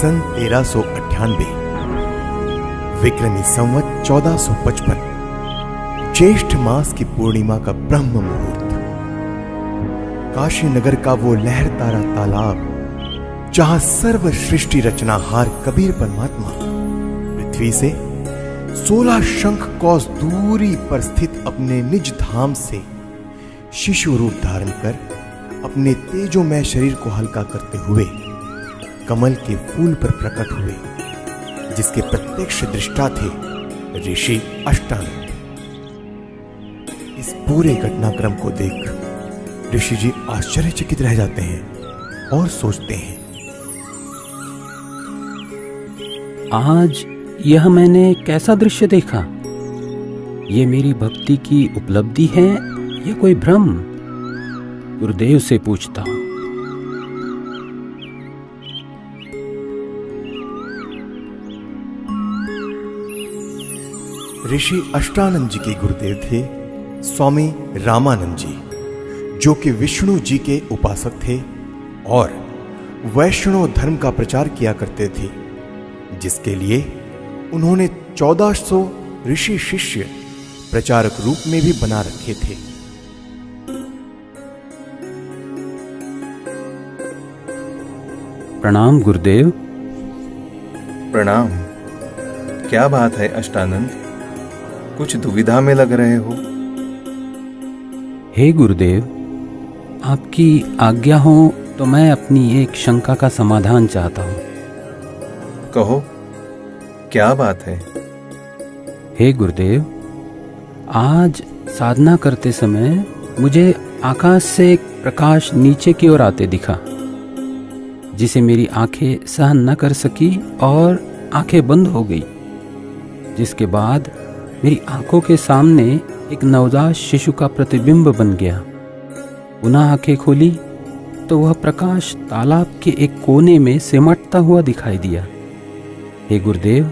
सन 1398 विक्रमी संवत 1455 ज्येष्ठ मास की पूर्णिमा का ब्रह्म मुहूर्त, काशी नगर का वो लहरतारा तालाब जहां सर्व सृष्टि रचनाहार कबीर परमात्मा पृथ्वी से 16 शंख कौस दूरी पर स्थित अपने निज धाम से शिशु रूप धारण कर अपने तेजोमय शरीर को हल्का करते हुए कमल के फूल पर प्रकट हुए, जिसके प्रत्यक्ष दृष्टा थे ऋषि अष्टानंद। इस पूरे घटनाक्रम को देख ऋषि जी आश्चर्यचकित रह जाते हैं और सोचते हैं, आज यह मैंने कैसा दृश्य देखा? ये मेरी भक्ति की उपलब्धि है या कोई भ्रम? गुरुदेव से पूछता हूं। ऋषि अष्टानंद जी के गुरुदेव थे स्वामी रामानंद जी, जो कि विष्णु जी के उपासक थे और वैष्णव धर्म का प्रचार किया करते थे, जिसके लिए उन्होंने 1400 ऋषि शिष्य प्रचारक रूप में भी बना रखे थे। प्रणाम गुरुदेव। प्रणाम। क्या बात है अष्टानंद, कुछ दुविधा में लग रहे हो? हे गुरुदेव, आपकी आज्ञा हो तो मैं अपनी एक शंका का समाधान चाहता हूँ। कहो, क्या बात है? हे गुरुदेव, आज साधना करते समय मुझे आकाश से एक प्रकाश नीचे की ओर आते दिखा, जिसे मेरी आंखें सहन न कर सकी और आंखें बंद हो गई, जिसके बाद मेरी आंखों के सामने एक नवजात शिशु का प्रतिबिंब बन गया। पुनः आंखें खोली तो वह प्रकाश तालाब के एक कोने में सिमटता हुआ दिखाई दिया। हे गुरुदेव,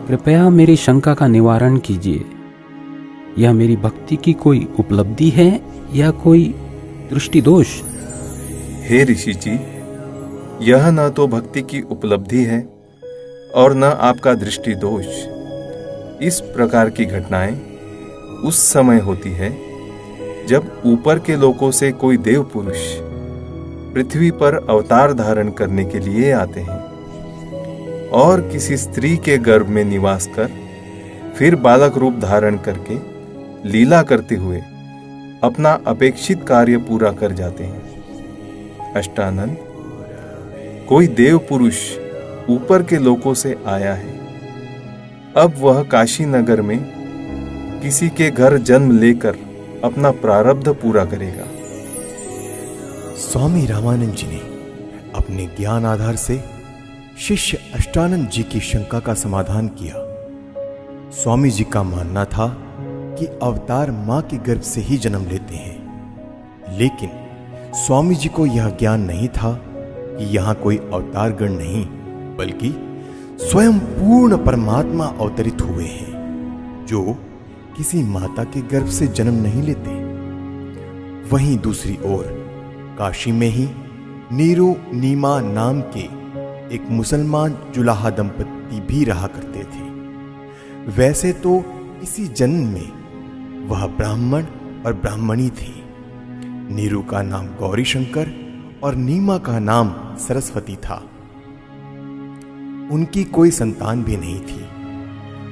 कृपया मेरी शंका का निवारण कीजिए। यह मेरी भक्ति की कोई उपलब्धि है या कोई दृष्टि दोष? हे ऋषि जी, यह न तो भक्ति की उपलब्धि है और न आपका दृष्टि दोष। इस प्रकार की घटनाएं उस समय होती है जब ऊपर के लोकों से कोई देव पुरुष पृथ्वी पर अवतार धारण करने के लिए आते हैं और किसी स्त्री के गर्भ में निवास कर फिर बालक रूप धारण करके लीला करते हुए अपना अपेक्षित कार्य पूरा कर जाते हैं। अष्टानंद, कोई देव पुरुष ऊपर के लोकों से आया है। अब वह काशी नगर में किसी के घर जन्म लेकर अपना प्रारब्ध पूरा करेगा। स्वामी रामानंद जी ने अपने ज्ञान आधार से शिष्य अष्टानंद जी की शंका का समाधान किया। स्वामी जी का मानना था कि अवतार मां के गर्भ से ही जन्म लेते हैं, लेकिन स्वामी जी को यह ज्ञान नहीं था कि यहां कोई अवतार गण नहीं, बल्कि स्वयं पूर्ण परमात्मा अवतरित हुए हैं, जो किसी माता के गर्भ से जन्म नहीं लेते। वहीं दूसरी ओर काशी में ही नीरू नीमा नाम के एक मुसलमान जुलाहा दंपति भी रहा करते थे। वैसे तो इसी जन्म में वह ब्राह्मण और ब्राह्मणी थी। नीरू का नाम गौरी शंकर और नीमा का नाम सरस्वती था। उनकी कोई संतान भी नहीं थी।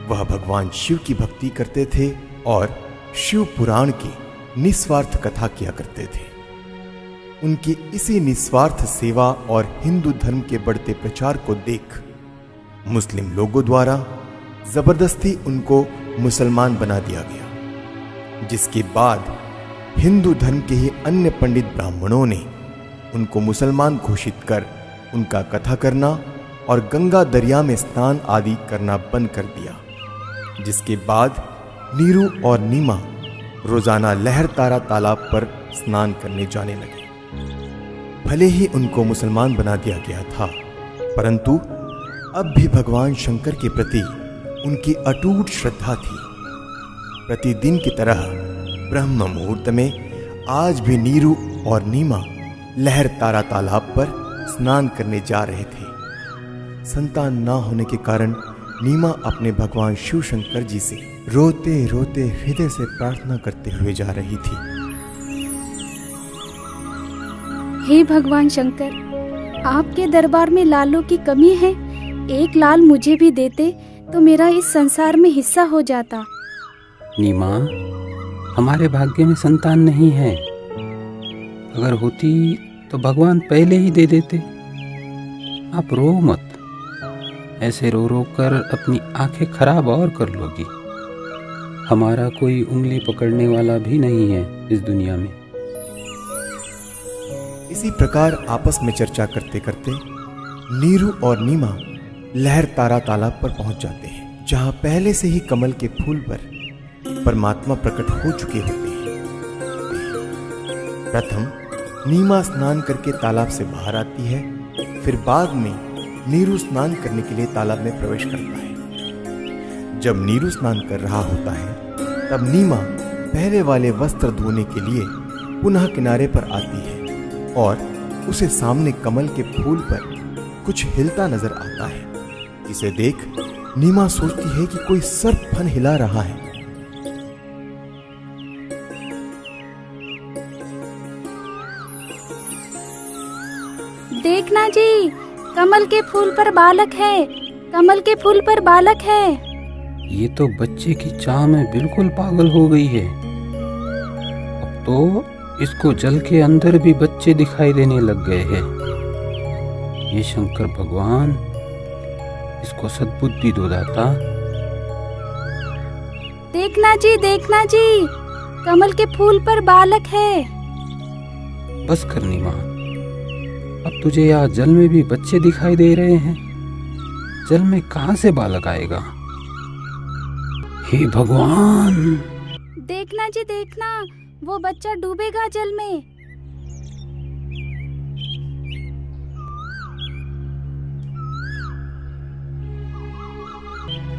वह भगवान शिव की भक्ति करते थे और शिव पुराण की निस्वार्थ कथा किया करते थे। उनकी इसी निस्वार्थ सेवा और हिंदू धर्म के बढ़ते प्रचार को देख मुस्लिम लोगों द्वारा जबरदस्ती उनको मुसलमान बना दिया गया, जिसके बाद हिंदू धर्म के ही अन्य पंडित ब्राह्मणों ने उनको मुसलमान घोषित कर उनका कथा करना और गंगा दरिया में स्नान आदि करना बंद कर दिया, जिसके बाद नीरू और नीमा रोजाना लहरतारा तालाब पर स्नान करने जाने लगे। भले ही उनको मुसलमान बना दिया गया था, परंतु अब भी भगवान शंकर के प्रति उनकी अटूट श्रद्धा थी। प्रतिदिन की तरह ब्रह्म मुहूर्त में आज भी नीरू और नीमा लहरतारा तालाब पर स्नान करने जा रहे थे। संतान ना होने के कारण नीमा अपने भगवान शिव शंकर जी से रोते रोते हृदय से प्रार्थना करते हुए जा रही थी। हे भगवान शंकर, आपके दरबार में लालों की कमी है। एक लाल मुझे भी देते तो मेरा इस संसार में हिस्सा हो जाता। नीमा, हमारे भाग्य में संतान नहीं है। अगर होती तो भगवान पहले ही दे देते। आप रो मत। ऐसे रो रो कर अपनी आंखें खराब और कर लोगी। हमारा कोई उंगली पकड़ने वाला भी नहीं है इस दुनिया में। इसी प्रकार आपस में चर्चा करते करते नीरू और नीमा लहर तारा तालाब पर पहुंच जाते हैं, जहां पहले से ही कमल के फूल पर परमात्मा प्रकट हो चुके होते हैं। प्रथम नीमा स्नान करके तालाब से बाहर आती है, फिर बाद में नीरू स्नान करने के लिए तालाब में प्रवेश करता है। जब नीरू स्नान कर रहा होता है तब नीमा पहले वाले वस्त्र धोने के लिए पुनः किनारे पर आती है और उसे सामने कमल के फूल पर कुछ हिलता नजर आता है। इसे देख नीमा सोचती है कि कोई सर्प फन हिला रहा है। देखना जी, कमल के फूल पर बालक है। कमल के फूल पर बालक है। ये तो बच्चे की चाह में बिल्कुल पागल हो गई है। अब तो इसको जल के अंदर भी बच्चे दिखाई देने लग गए हैं। ये शंकर भगवान, इसको सद्बुद्धि दो दाता। देखना जी, कमल के फूल पर बालक है। बस कर नीमा, अब तुझे यहाँ जल में भी बच्चे दिखाई दे रहे हैं। जल में कहाँ से बालक आएगा? हे भगवान! देखना जी, वो बच्चा डूबेगा जल में।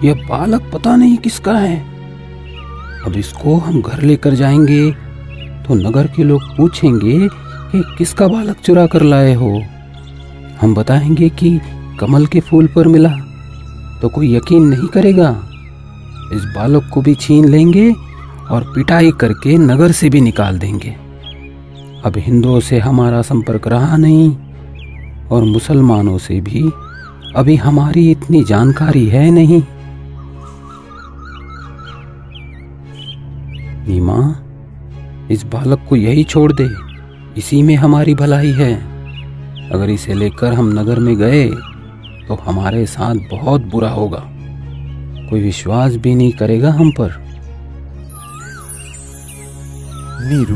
यह बालक पता नहीं किसका है। अब इसको हम घर लेकर जाएंगे तो नगर के लोग पूछेंगे कि किसका बालक चुरा कर लाए हो। हम बताएंगे कि कमल के फूल पर मिला तो कोई यकीन नहीं करेगा। इस बालक को भी छीन लेंगे और पिटाई करके नगर से भी निकाल देंगे। अब हिंदुओं से हमारा संपर्क रहा नहीं और मुसलमानों से भी अभी हमारी इतनी जानकारी है नहीं। नीमा, इस बालक को यही छोड़ दे, इसी में हमारी भलाई है। अगर इसे लेकर हम नगर में गए तो हमारे साथ बहुत बुरा होगा। कोई विश्वास भी नहीं करेगा हम पर। नीरू